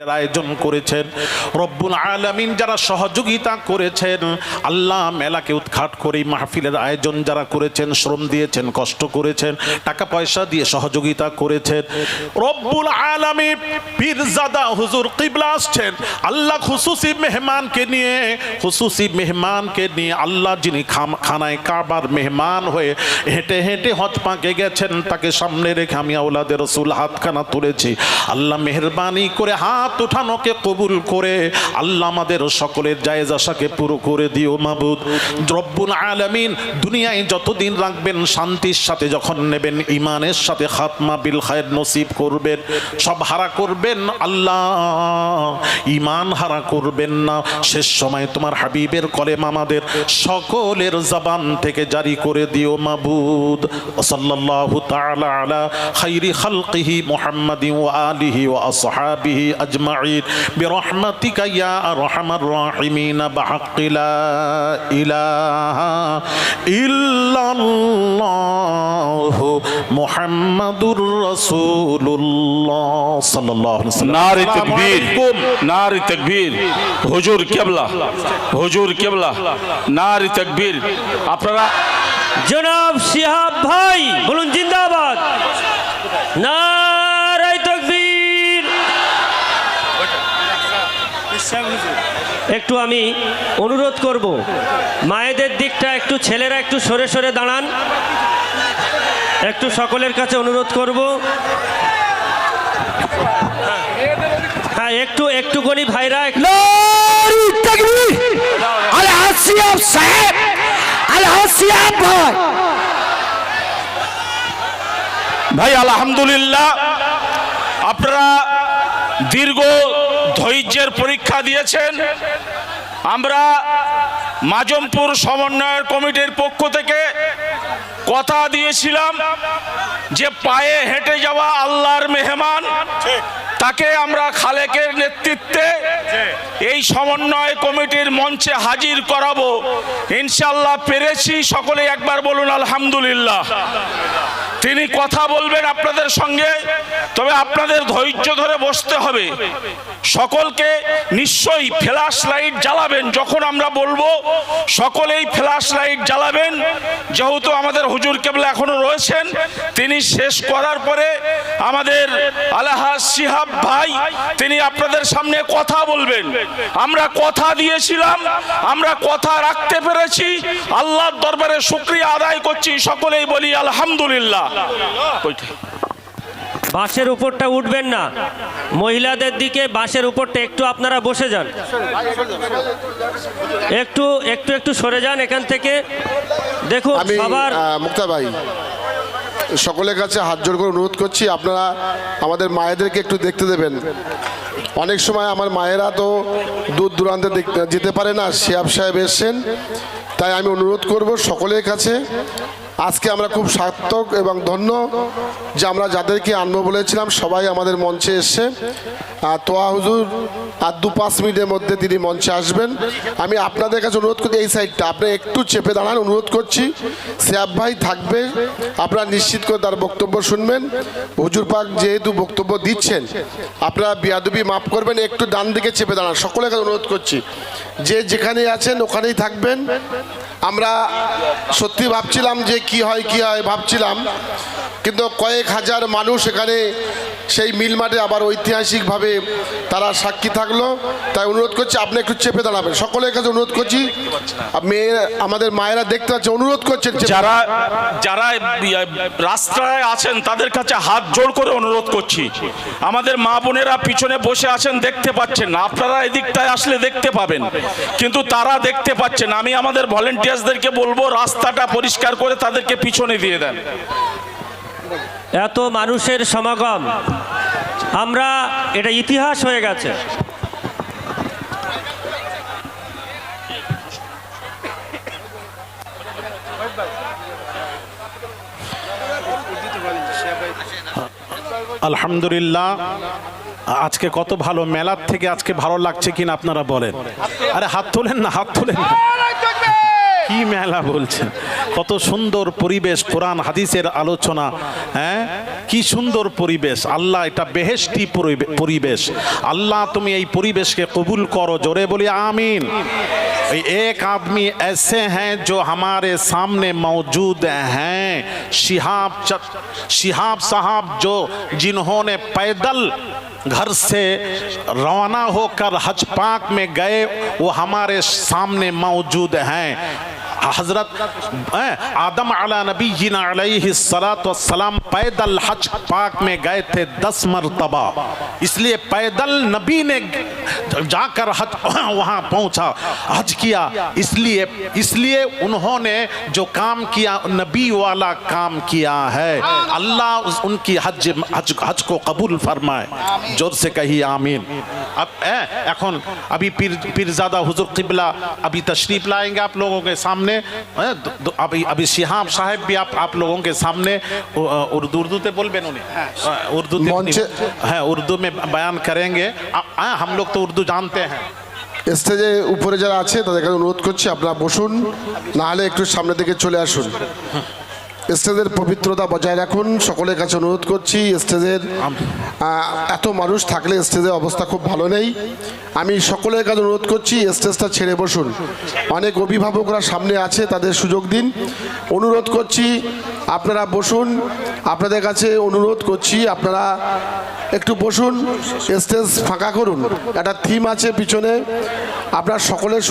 আয়োজন করেছেন রব্বুল আলামিন, যারা সহযোগিতা করেছেন আল্লাহ মেলাকে উৎখাট করে মাহফিলের আয়োজন যারা করেছেন, শ্রম দিয়েছেন, কষ্ট করেছেন, টাকা পয়সা দিয়ে সহযোগিতা করেছেন, রব্বুল আলামিন পীরজাদা হুজুর কিবলা আসছেন, আল্লাহ খুসুসি মেহমানকে নিয়ে আল্লাহ যিনি খানায় কাবার মেহমান হয়ে হেঁটে হেঁটে হজ পাকে গেছেন, তাকে সামনে রেখে আমি আওলাদের রাসূল হাতখানা তুলেছি। আল্লাহ মেহেরবানি করে হাত উঠানোকে কবুল করে আল্লাহ আমাদের সকলের জায়েজ আশাকে পুরো করে দিও মাবুদ। রব্বুল আলামিন দুনিয়ায় যতদিন রাখবেন শান্তির সাথে, যখন নেবেন ইমানের সাথে খাতমা বিল খায়ের নসিব করবেন। সব হারা করবেন আল্লাহ, ইমান হারা করবেন না। শেষ সময় তোমার হাবিবের কলেমা আমাদের সকলের জবান থেকে জারি করে দিও মাবুদ। সাল্লাল্লাহু তাআলা আলা খাইরি খালকিহি মুহাম্মাদিন ওয়া আলিহি ওয়া আসহাবিহি আজমাইন বিরহমাতিকা ইয়া আরহামার রাহিমিন বিহাক্কি লা ইলাহা ইল্লাল্লাহু মুহাম্মাদুর রাসূলুল্লাহ সাল্লাল্লাহু আলাইহি ওয়াসাল্লাম। নারে তাকবীর, নারে তাকবীর, হুজুর কিবলা, হুজুর কিবলা, নারে তাকবীর। আপনারা জনাব শিহাব ভাই বলুন জিন্দাবাদ, নারে তাকবীর। একটু আমি অনুরোধ করব, মায়েদের দিকটা একটু, ছেলেরা একটু সরে সরে দাঁড়ান, একটু সকলের কাছে অনুরোধ করব। হ্যাঁ, একটু গনি ভাইরা ভাই আলহামদুলিল্লাহ, আপনারা দীর্ঘ ধৈর্যের পরীক্ষা দিয়েছেন। আমরা মাজমপুর সমন্বয় কমিটির পক্ষ থেকে কথা দিয়েছিলাম যে পায়ে হেঁটে যাওয়া আল্লাহর মেহমান, তাকে আমরা খালেকের নেতৃত্বে এই সমন্বয় কমিটির মঞ্চে হাজির করাবো। ইনশাআল্লাহ পেরেছি। সকলে একবার বলুন আলহামদুলিল্লাহ। তিনি কথা বলবেন আপনাদের সঙ্গে, তবে আপনাদের ধৈর্য ধরে বসতে হবে। সকলকে নিশ্চয়ই ফ্ল্যাশ লাইট জ্বালাবেন, যখন আমরা বলবো সকলেই ফ্ল্যাশ লাইট জ্বালাবেন। যেহেতু আমাদের হুজুর কেবলা এখনো রয়েছেন, তিনি শেষ করার পরে আমাদের আলহাজ শিহাব ভাই তিনি আপনাদের সামনে কথা বলবেন। আমরা কথা দিয়েছিলাম, আমরা কথা রাখতে পেরেছি। আল্লাহর দরবারে শুকরিয়া আদায় করছি। সকলেই বলি আলহামদুলিল্লাহ। বাঁশের উপরটা উঠবেন না, মহিলাদের দিকে বাঁশের উপরটা একটু আপনারা বসে যান, একটু সরে যান এখান থেকে। দেখুন সবার মুক্তা ভাই, সকলের কাছে হাত জোড় করে অনুরোধ করছি, আপনারা আমাদের মায়েদেরকে একটু দেখতে দেবেন। অনেক সময় আমার মায়েরা তো দূর দূরান্তে যেতে পারে না, শিহাব সাহেব এসছেন, তাই আমি অনুরোধ করব সকলের কাছে। আজকে আমরা খুব সার্থক এবং ধন্য যে আমরা যাদেরকে আনবো বলেছিলাম সবাই আমাদের মঞ্চে এসছে। তোয়া হুজুর আর 2-5 মিনিটের মধ্যে তিনি মঞ্চে আসবেন। আমি আপনাদের কাছে অনুরোধ করছি, এই সাইডটা আপনি একটু চেপে দাঁড়ান, অনুরোধ করছি। শিহাব ভাই থাকবে, আপনারা নিশ্চিত করে তার বক্তব্য শুনবেন। হুজুর পাক যেহেতু বক্তব্য দিচ্ছেন, আপনারা বিয়াদবি মাফ করবেন, একটু ডান দিকে চেপে দাঁড়ান। সকলের কাছে অনুরোধ করছি, যে যেখানে আছেন ওখানেই থাকবেন। আমরা সত্যি ভাবছিলাম যে কি হয় ভাবছিলাম, কিন্তু কয়েক হাজার মানুষ এখানে সেই মিল মাঠে আবার ঐতিহাসিকভাবে তারা সাক্ষী থাকলো। তাই অনুরোধ করছি আপনি একটু চেপে দাঁড়াবেন। সকলের কাছে অনুরোধ করছি, আমাদের মায়েরা দেখতে পাচ্ছে, অনুরোধ করছেন যারা যারা রাস্তায় আছেন তাদের কাছে হাত জোড় করে অনুরোধ করছি। আমাদের মা বোনেরা পিছনে বসে আছেন, দেখতে পাচ্ছেন না। আপনারা এদিকটায় আসলে দেখতে পাবেন, কিন্তু তারা দেখতে পাচ্ছেন। আমি আমাদের ভলেন্টিয়ার্সদেরকে বলবো রাস্তাটা পরিষ্কার করে তাদেরকে পিছনে দিয়ে দেন। এত মানুষের সমাগম, আমরা এটা ইতিহাস হয়ে গেছে। আলহামদুলিল্লাহ, আজকে কত ভালো মেলার থেকে আজকে ভালো লাগছে কিনা আপনারা বলেন। আরে হাত তোলেন না, হাত তোলেন না। কি মেলা বলছেন, কত সুন্দর পরিবেশ, কোরআন হাদিসের আলোচনা, হ্যাঁ কি সুন্দর পরিবেশ। আল্লাহ এটা বেহেশতি পরিবেশ। আল্লাহ তুমি এই পরিবেশকে কবুল করো, জোরে বলি आमीन। एक आदमी ऐसे हैं जो हमारे सामने मौजूद हैं, शिहाब साहब, जो जिन्होंने पैदल घर से रवाना होकर हज पाक में गए, वो हमारे सामने मौजूद हैं। हजरत आदम अला नबीना अलैहिस्सलातु वस्सलाम पैदल हज पाक में गए थे 10 मरतबा, इसलिए पैदल नबी ने जाकर हज वहाँ पहुँचा, हज किया, इसलिए उन्होंने जो काम किया नबी वाला काम किया है। अल्लाह उनकी हज को कबूल फरमाए, जोर से कहिए आमीन। अब এখন अभी पीरजादा हुजूर किबला अभी तशरीफ लाएंगे आप लोगों के सामने। अभी शिहाब साहब भी आप लोगों के सामने उर्दू ते बोल बेनोनी उर्दू है, उर्दू में बयान करेंगे। हम लोग तो उर्दू जानते हैं। স্টেজে উপরে যারা আছে তাদেরকে অনুরোধ করছি আপনারা বসুন, না হলে একটু সামনে দিকে চলে আসুন। স্টেজের পবিত্রতা বজায় রাখুন, সকলের কাছে অনুরোধ করছি। স্টেজের এত মানুষ থাকলে স্টেজের অবস্থা খুব ভালো নেই। আমি সকলের কাছে অনুরোধ করছি স্টেজটা ছেড়ে বসুন। অনেক অভিভাবকরা সামনে আছে, তাদের সুযোগ দিন। অনুরোধ করছি আপনারা বসুন, আপনাদের কাছে অনুরোধ করছি আপনারা একটু বসুন, স্টেজ ফাঁকা করুন। একটা থিম আছে পিছনে, আপনার সকলের